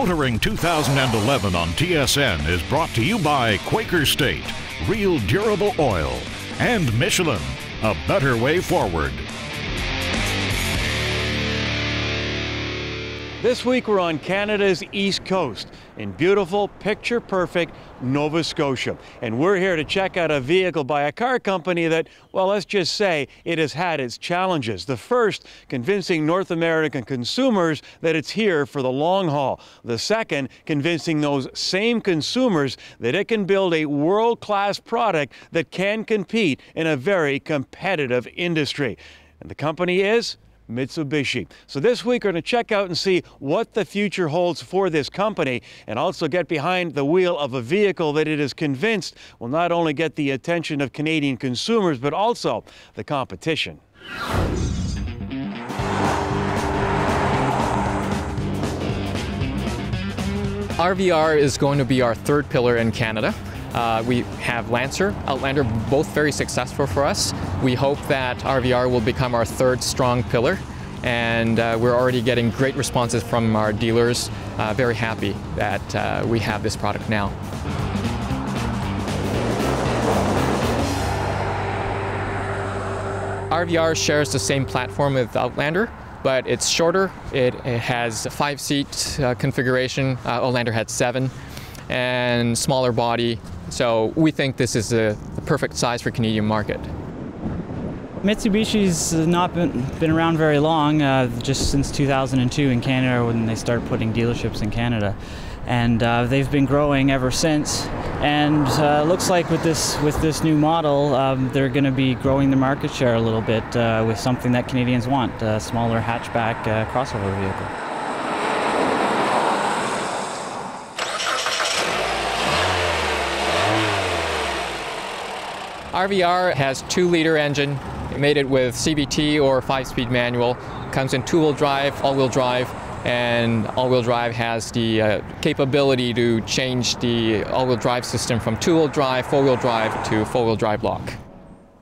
Motoring 2011 on TSN is brought to you by Quaker State, real durable oil, and Michelin, a better way forward. This week we're on Canada's East Coast in beautiful, picture-perfect Nova Scotia. And we're here to check out a vehicle by a car company that, well, let's just say it has had its challenges. The first, convincing North American consumers that it's here for the long haul. The second, convincing those same consumers that it can build a world-class product that can compete in a very competitive industry. And the company is Mitsubishi. So this week we're going to check out and see what the future holds for this company, and also get behind the wheel of a vehicle that it is convinced will not only get the attention of Canadian consumers, but also the competition. RVR is going to be our third pillar in Canada. We have Lancer, Outlander, both very successful for us. We hope that RVR will become our third strong pillar, and we're already getting great responses from our dealers. Very happy that we have this product now. RVR shares the same platform with Outlander, but it's shorter. It has a 5-seat configuration. Outlander had 7, and smaller body. So we think this is the perfect size for Canadian market. Mitsubishi's not been around very long, just since 2002 in Canada when they started putting dealerships in Canada. And they've been growing ever since. And looks like with this new model, they're going to be growing the market share a little bit with something that Canadians want, a smaller hatchback crossover vehicle. RVR has 2-liter engine. It made it with CVT or 5-speed manual. Comes in 2-wheel drive, all-wheel drive, and all-wheel drive has the capability to change the all-wheel drive system from 2-wheel drive, 4-wheel drive to 4-wheel drive block.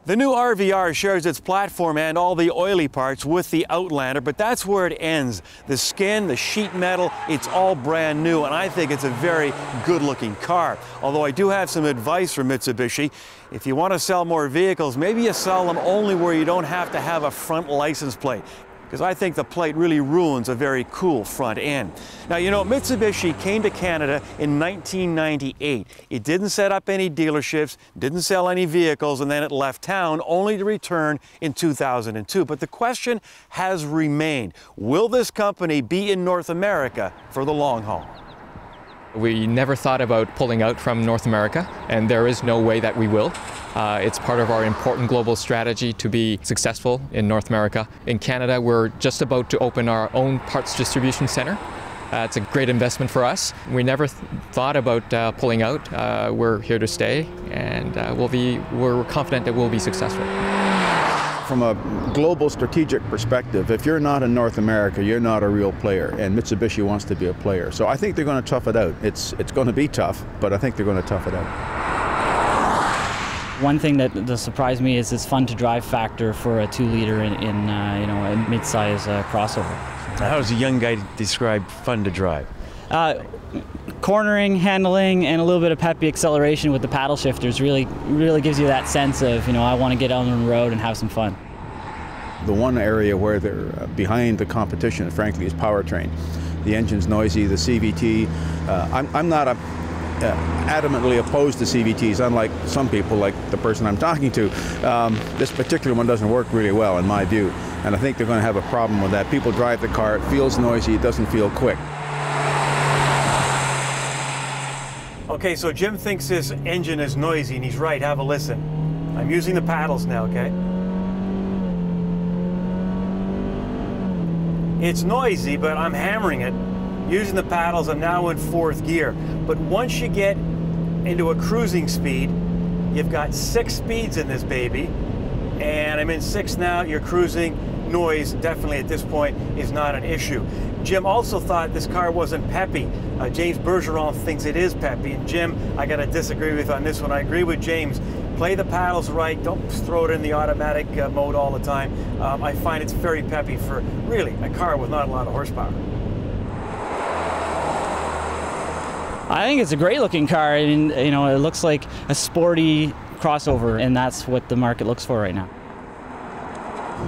The new RVR shares its platform and all the oily parts with the Outlander, but that's where it ends. The skin, the sheet metal, it's all brand new, and I think it's a very good-looking car. Although I do have some advice for Mitsubishi. If you want to sell more vehicles, maybe you sell them only where you don't have to have a front license plate, because I think the plate really ruins a very cool front end. Now, you know, Mitsubishi came to Canada in 1998. It didn't set up any dealerships, didn't sell any vehicles, and then it left town only to return in 2002. But the question has remained, will this company be in North America for the long haul? We never thought about pulling out from North America, and there is no way that we will. It's part of our important global strategy to be successful in North America. In Canada, we're just about to open our own parts distribution center. It's a great investment for us. We never thought about pulling out. We're here to stay, and we're confident that we'll be successful. From a global strategic perspective, if you're not in North America, you're not a real player, and Mitsubishi wants to be a player. So I think they're going to tough it out. It's going to be tough, but I think they're going to tough it out. One thing that surprised me is its fun-to-drive factor for a 2-liter in you know, a mid-size crossover. How does a young guy describe fun to drive? Cornering, handling, and a little bit of peppy acceleration with the paddle shifters really gives you that sense of, you know, I want to get out on the road and have some fun. The one area where they're behind the competition, frankly, is powertrain. The engine's noisy, the CVT. I'm not adamantly opposed to CVTs, unlike some people, like the person I'm talking to. This particular one doesn't work really well, in my view, and I think they're going to have a problem with that. People drive the car, it feels noisy, it doesn't feel quick. Okay, so Jim thinks this engine is noisy, and he's right. Have a listen. I'm using the paddles now, okay? It's noisy, but I'm hammering it. Using the paddles, I'm now in 4th gear. But once you get into a cruising speed, you've got 6 speeds in this baby, and I'm in 6 now. You're cruising. Noise, definitely at this point, is not an issue. Jim also thought this car wasn't peppy. James Bergeron thinks it is peppy, and Jim, I got to disagree with on this one. I agree with James. Play the paddles right. Don't throw it in the automatic mode all the time. I find it's very peppy for really a car with not a lot of horsepower. I think it's a great looking car. I mean, you know, it looks like a sporty crossover, and that's what the market looks for right now.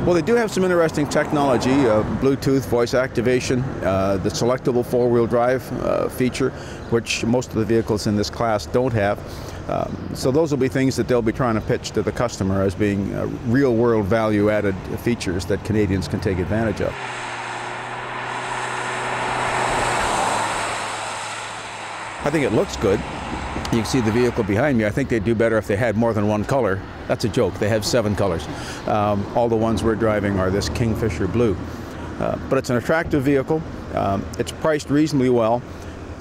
Well, they do have some interesting technology, Bluetooth, voice activation, the selectable four-wheel drive feature, which most of the vehicles in this class don't have. So those will be things that they'll be trying to pitch to the customer as being real-world value-added features that Canadians can take advantage of. I think it looks good. You can see the vehicle behind me. I think they'd do better if they had more than one color. That's a joke. They have 7 colors. All the ones we're driving are this Kingfisher blue. But it's an attractive vehicle. It's priced reasonably well.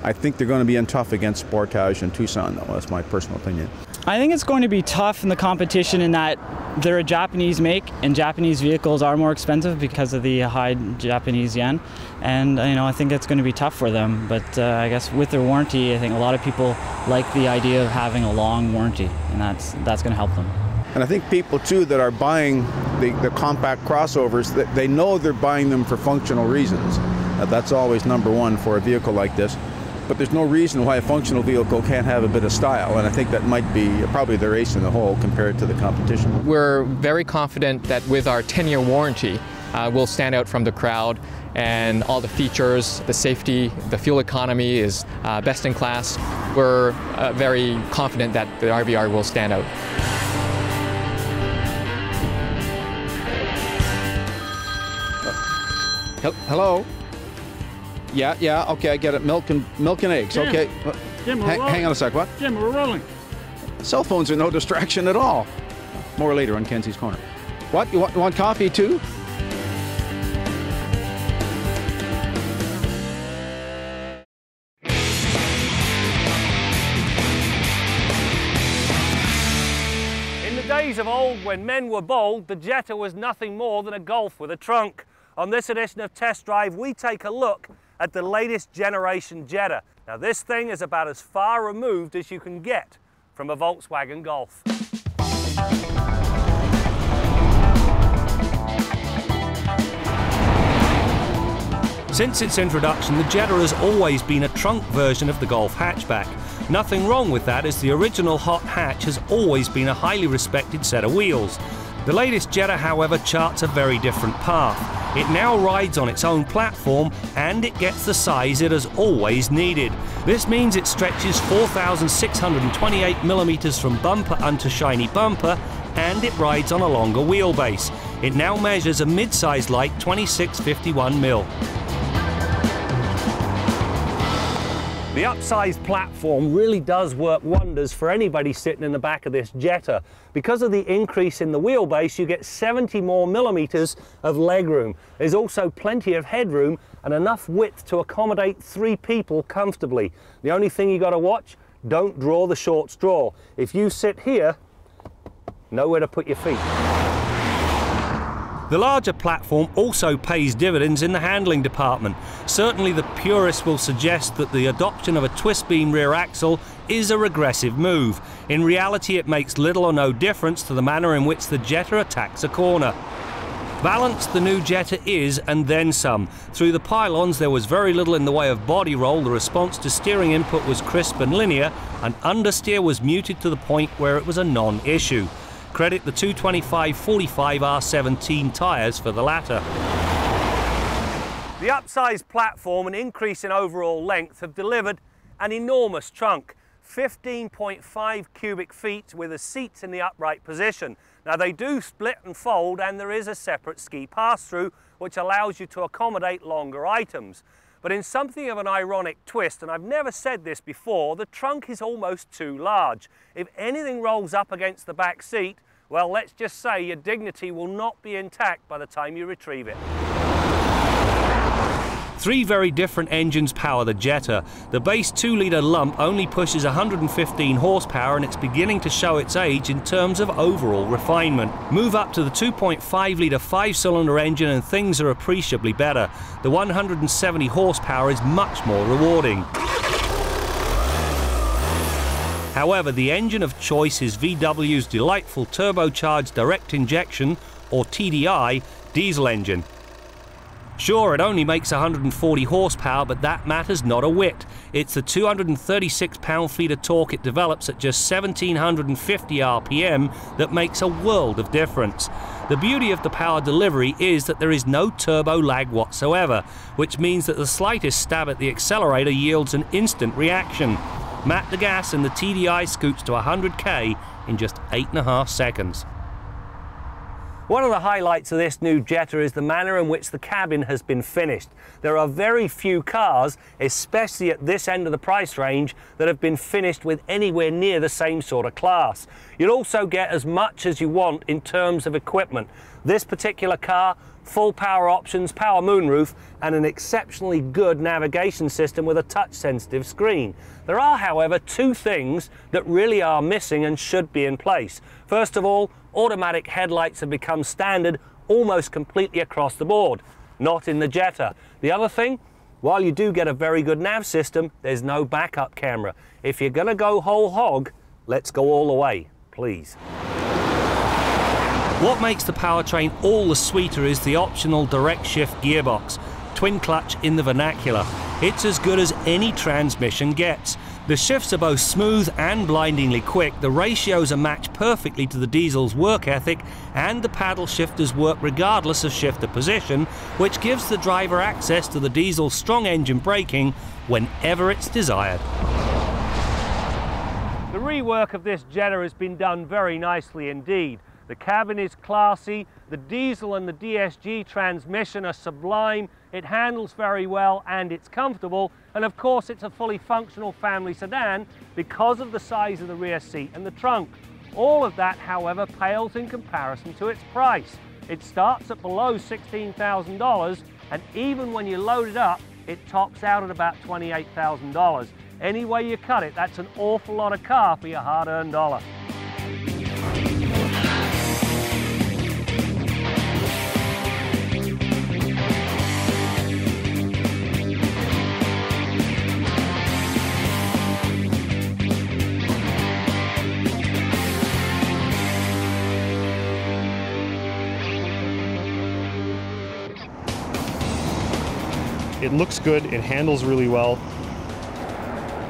I think they're going to be in tough against Sportage and Tucson, though. That's my personal opinion. I think it's going to be tough in the competition in that they're a Japanese make, and Japanese vehicles are more expensive because of the high Japanese yen. And you know, I think it's going to be tough for them. But I guess with their warranty, I think a lot of people like the idea of having a long warranty, and that's going to help them. And I think people too that are buying the compact crossovers, that they know they're buying them for functional reasons. That's always number one for a vehicle like this. But there's no reason why a functional vehicle can't have a bit of style, and I think that might be probably their ace in the hole compared to the competition. We're very confident that with our 10-year warranty, we'll stand out from the crowd, and all the features, the safety, the fuel economy is best in class. We're very confident that the RVR will stand out. Hello? Yeah, okay, I get it. Milk and eggs, Jim. okay. Jim, Hang on a sec, what? Jim, we're rolling. Cell phones are no distraction at all. More later on Kenzie's Corner. What, you want coffee too? In the days of old, when men were bold, the Jetta was nothing more than a Golf with a trunk. On this edition of Test Drive, we take a look at the latest generation Jetta. Now, this thing is about as far removed as you can get from a Volkswagen Golf. Since its introduction, the Jetta has always been a trunk version of the Golf hatchback. Nothing wrong with that, as the original hot hatch has always been a highly respected set of wheels. The latest Jetta, however, charts a very different path. It now rides on its own platform, and it gets the size it has always needed. This means it stretches 4,628mm from bumper unto shiny bumper, and it rides on a longer wheelbase. It now measures a mid-size light 2651mm. The upsized platform really does work wonders for anybody sitting in the back of this Jetta. Because of the increase in the wheelbase, you get 70 more millimeters of legroom. There's also plenty of headroom and enough width to accommodate 3 people comfortably. The only thing you got to watch, don't draw the short straw. If you sit here, nowhere to put your feet. The larger platform also pays dividends in the handling department. Certainly the purists will suggest that the adoption of a twist-beam rear axle is a regressive move. In reality, it makes little or no difference to the manner in which the Jetta attacks a corner. Balanced the new Jetta is, and then some. Through the pylons there was very little in the way of body roll. The response to steering input was crisp and linear, and understeer was muted to the point where it was a non-issue. Credit the 225/45 R17 tyres for the latter. The upsized platform and increase in overall length have delivered an enormous trunk, 15.5 cubic feet with the seats in the upright position. Now they do split and fold, and there is a separate ski pass-through which allows you to accommodate longer items. But in something of an ironic twist, and I've never said this before, the trunk is almost too large. If anything rolls up against the back seat, well, let's just say your dignity will not be intact by the time you retrieve it. 3 very different engines power the Jetta. The base 2-litre lump only pushes 115 horsepower, and it's beginning to show its age in terms of overall refinement. Move up to the 2.5-litre 5-cylinder engine and things are appreciably better. The 170 horsepower is much more rewarding. However, the engine of choice is VW's delightful turbocharged direct injection, or TDI, diesel engine. Sure, it only makes 140 horsepower, but that matters not a whit. It's the 236 pound-feet of torque it develops at just 1750 RPM that makes a world of difference. The beauty of the power delivery is that there is no turbo lag whatsoever, which means that the slightest stab at the accelerator yields an instant reaction. Mat the gas and the TDI scoots to 100k in just 8.5 seconds. One of the highlights of this new Jetta is the manner in which the cabin has been finished. There are very few cars, especially at this end of the price range, that have been finished with anywhere near the same sort of class. You'll also get as much as you want in terms of equipment. This particular car, full power options, power moonroof, and an exceptionally good navigation system with a touch-sensitive screen. There are, however, two things that really are missing and should be in place. First of all, automatic headlights have become standard almost completely across the board. Not in the Jetta. The other thing, while you do get a very good nav system, there's no backup camera. If you're going to go whole hog, let's go all the way, please. What makes the powertrain all the sweeter is the optional direct shift gearbox, twin clutch in the vernacular. It's as good as any transmission gets. The shifts are both smooth and blindingly quick, the ratios are matched perfectly to the diesel's work ethic, and the paddle shifters work regardless of shifter position, which gives the driver access to the diesel's strong engine braking whenever it's desired. The rework of this Jetta has been done very nicely indeed. The cabin is classy, the diesel and the DSG transmission are sublime, it handles very well and it's comfortable, and of course it's a fully functional family sedan because of the size of the rear seat and the trunk. All of that, however, pales in comparison to its price. It starts at below $16,000, and even when you load it up, it tops out at about $28,000. Any way you cut it, that's an awful lot of car for your hard-earned dollar. It looks good, it handles really well,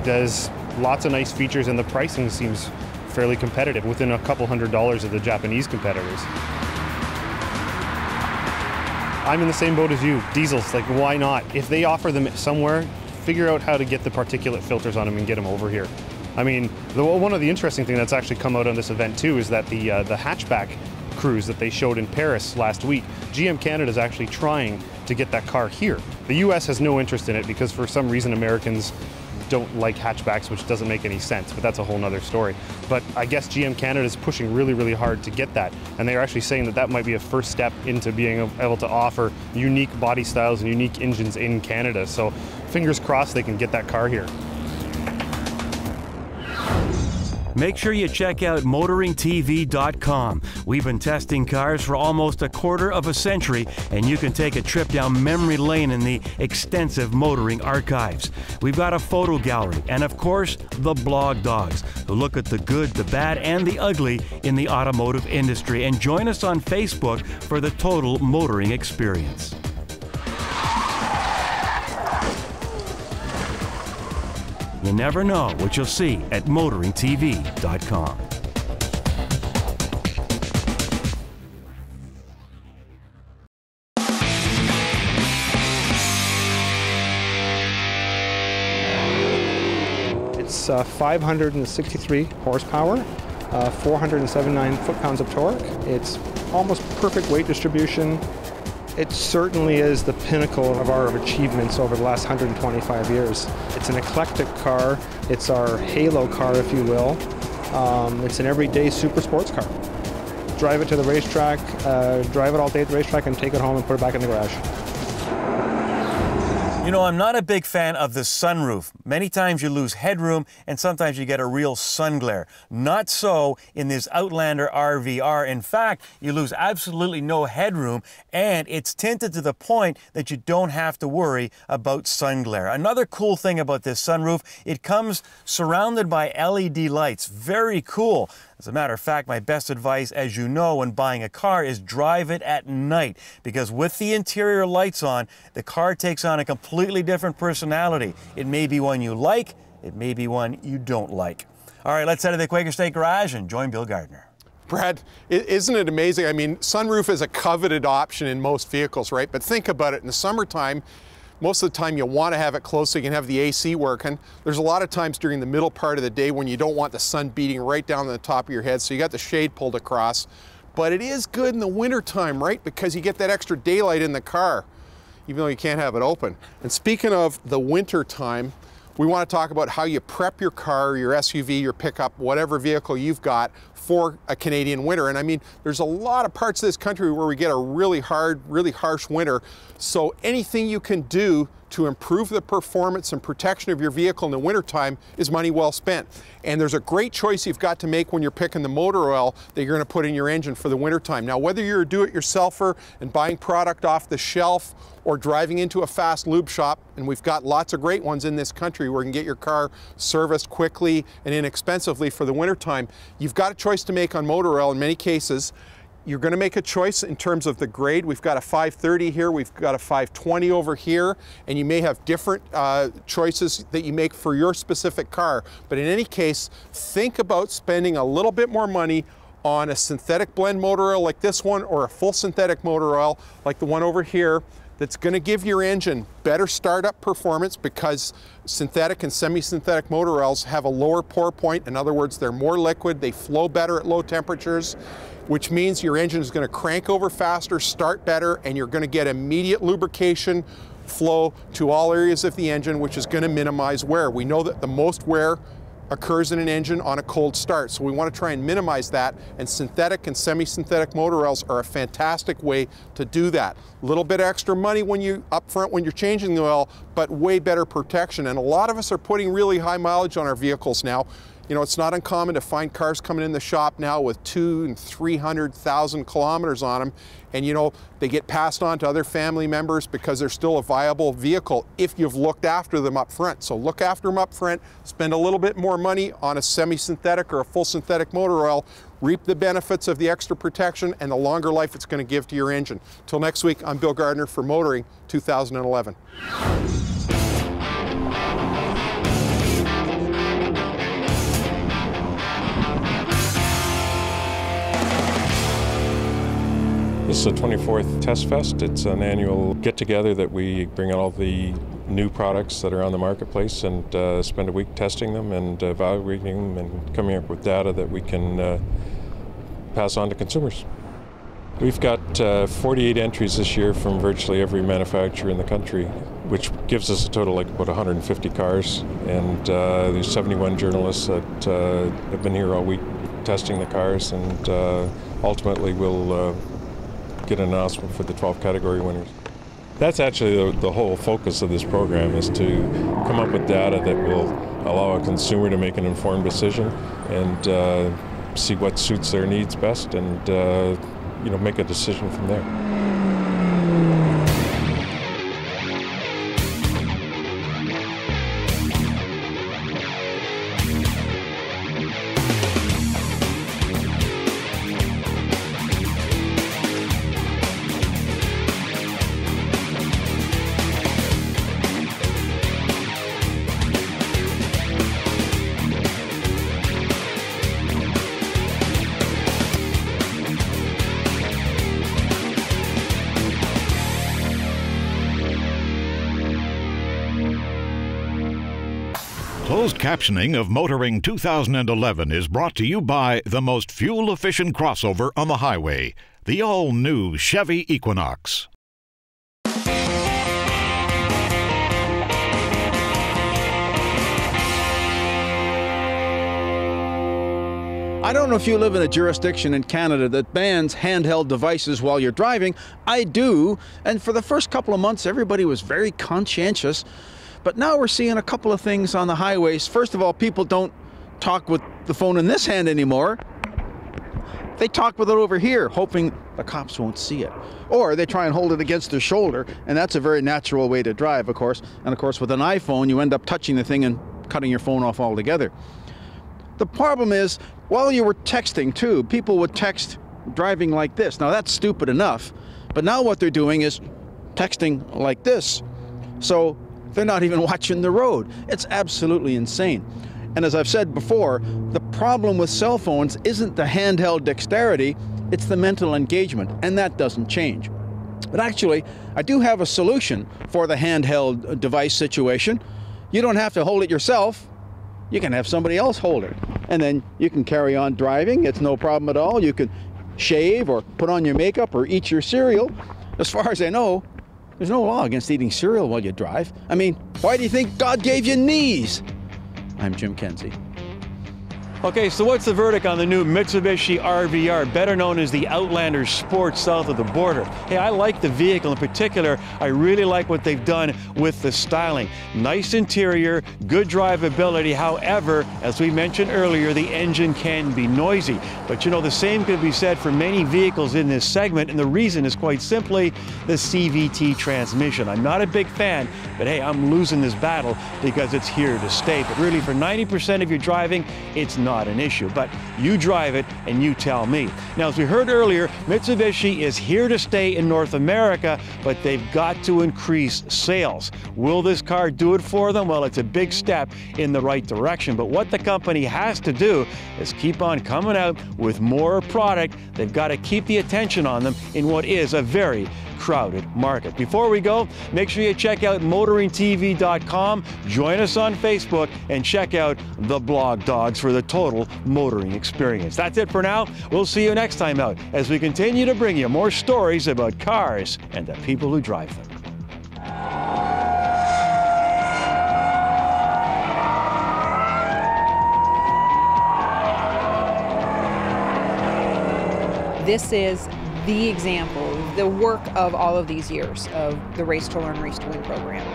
does lots of nice features, and the pricing seems fairly competitive, within a couple $100s of the Japanese competitors. I'm in the same boat as you. Diesels, like, why not? If they offer them somewhere, figure out how to get the particulate filters on them and get them over here. I mean, one of the interesting things that's actually come out on this event too is that the hatchback cruise that they showed in Paris last week, GM Canada is actually trying to get that car here. The US has no interest in it because for some reason Americans don't like hatchbacks, which doesn't make any sense, but that's a whole nother story. But I guess GM Canada is pushing really, really hard to get that, and they're actually saying that that might be a first step into being able to offer unique body styles and unique engines in Canada. So fingers crossed they can get that car here. Make sure you check out motoringtv.com. We've been testing cars for almost a quarter of a century, and you can take a trip down memory lane in the extensive motoring archives. We've got a photo gallery, and of course, the blog dogs, who look at the good, the bad, and the ugly in the automotive industry. And join us on Facebook for the total motoring experience. You never know what you'll see at motoringtv.com. It's 563 horsepower, 479 foot-pounds of torque. It's almost perfect weight distribution. It certainly is the pinnacle of our achievements over the last 125 years. It's an eclectic car. It's our halo car, if you will. It's an everyday super sports car. Drive it to the racetrack, drive it all day at the racetrack, and take it home and put it back in the garage. You know, I'm not a big fan of the sunroof. Many times you lose headroom and sometimes you get a real sun glare. Not so in this Outlander RVR. In fact, you lose absolutely no headroom and it's tinted to the point that you don't have to worry about sun glare. Another cool thing about this sunroof, it comes surrounded by LED lights. Very cool. As a matter of fact, my best advice, as you know, when buying a car is drive it at night, because with the interior lights on, the car takes on a completely different personality. It may be one you like, it may be one you don't like. All right, let's head to the Quaker State Garage and join Bill Gardner. Brad, isn't it amazing? I mean, sunroof is a coveted option in most vehicles, right? But think about it, in the summertime, most of the time you want to have it close so you can have the AC working. There's a lot of times during the middle part of the day when you don't want the sun beating right down on the top of your head, so you got the shade pulled across. But it is good in the wintertime, right? Because you get that extra daylight in the car, even though you can't have it open. And speaking of the winter time, we want to talk about how you prep your car, your SUV, your pickup, whatever vehicle you've got for a Canadian winter. And I mean, there's a lot of parts of this country where we get a really hard, really harsh winter. So anything you can do to improve the performance and protection of your vehicle in the wintertime is money well spent. And there's a great choice you've got to make when you're picking the motor oil that you're going to put in your engine for the wintertime. Now, whether you're a do-it-yourselfer and buying product off the shelf or driving into a fast lube shop, and we've got lots of great ones in this country where you can get your car serviced quickly and inexpensively for the wintertime, you've got a choice to make on motor oil in many cases. You're going to make a choice in terms of the grade. We've got a 530 here, we've got a 520 over here, and you may have different choices that you make for your specific car. But in any case, think about spending a little bit more money on a synthetic blend motor oil like this one, or a full synthetic motor oil like the one over here, that's going to give your engine better startup performance, because synthetic and semi-synthetic motor oils have a lower pour point. In other words, they're more liquid, they flow better at low temperatures, which means your engine is going to crank over faster, start better, and you're going to get immediate lubrication flow to all areas of the engine, which is going to minimize wear. We know that the most wear occurs in an engine on a cold start, so we want to try and minimize that, and synthetic and semi-synthetic motor oils are a fantastic way to do that. A little bit extra money when you up front when you're changing the oil, but way better protection. And a lot of us are putting really high mileage on our vehicles now. You know, it's not uncommon to find cars coming in the shop now with 200,000 and 300,000 kilometers on them, and you know, they get passed on to other family members because they're still a viable vehicle if you've looked after them up front. So look after them up front, spend a little bit more money on a semi-synthetic or a full synthetic motor oil, reap the benefits of the extra protection and the longer life it's going to give to your engine. Till next week, I'm Bill Gardner for Motoring 2011. This is the 24th Test Fest. It's an annual get-together that we bring out all the new products that are on the marketplace and spend a week testing them and evaluating them and coming up with data that we can pass on to consumers. We've got 48 entries this year from virtually every manufacturer in the country, which gives us a total like about 150 cars. And there's 71 journalists that have been here all week testing the cars, and ultimately we'll get an announcement for the 12 category winners. That's actually the whole focus of this program, is to come up with data that will allow a consumer to make an informed decision and see what suits their needs best, and you know, make a decision from there. Closed captioning of Motoring 2011 is brought to you by the most fuel-efficient crossover on the highway, the all-new Chevy Equinox. I don't know if you live in a jurisdiction in Canada that bans handheld devices while you're driving. I do, and for the first couple of months everybody was very conscientious. But now we're seeing a couple of things on the highways. First of all, people don't talk with the phone in this hand anymore. They talk with it over here, hoping the cops won't see it. Or they try and hold it against their shoulder, and that's a very natural way to drive, of course. And of course, with an iPhone, you end up touching the thing and cutting your phone off altogether. The problem is, while you were texting too, people would text driving like this. Now that's stupid enough, but now what they're doing is texting like this. So they're not even watching the road. It's absolutely insane. And as I've said before, the problem with cell phones isn't the handheld dexterity, it's the mental engagement, and that doesn't change. But actually, I do have a solution for the handheld device situation. You don't have to hold it yourself. You can have somebody else hold it. And then you can carry on driving. It's no problem at all. You can shave or put on your makeup or eat your cereal. As far as I know, there's no law against eating cereal while you drive. I mean, why do you think God gave you knees? I'm Jim Kenzie. Okay, so what's the verdict on the new Mitsubishi RVR, better known as the Outlander Sport south of the border? Hey, I like the vehicle in particular. I really like what they've done with the styling. Nice interior, good drivability. However, as we mentioned earlier, the engine can be noisy. But you know, the same could be said for many vehicles in this segment, and the reason is quite simply the CVT transmission. I'm not a big fan, but hey, I'm losing this battle because it's here to stay. But really, for 90% of your driving, it's not an issue, but you drive it and you tell me. Now, as we heard earlier, Mitsubishi is here to stay in North America, but they've got to increase sales. Will this car do it for them? Well, it's a big step in the right direction, but what the company has to do is keep on coming out with more product. They've got to keep the attention on them in what is a very crowded market. Before we go, make sure you check out motoringtv.com, join us on Facebook, and check out the Blog Dogs for the total motoring experience. That's it for now. We'll see you next time out as we continue to bring you more stories about cars and the people who drive them. This is the example, the work of all of these years of the Race to Learn, Race to Win program.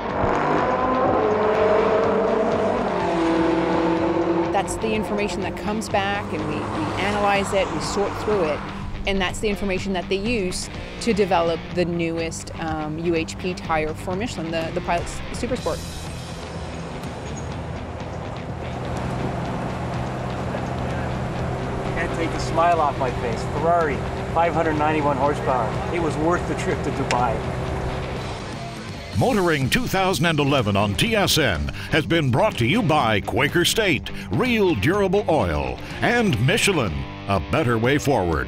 That's the information that comes back, and we analyze it, we sort through it, and that's the information that they use to develop the newest UHP tire for Michelin, the Pilot Super Sport. Can't take the smile off my face. Ferrari, 591 horsepower. It was worth the trip to Dubai. Motoring 2011 on TSN has been brought to you by Quaker State, real durable oil, and Michelin, a better way forward.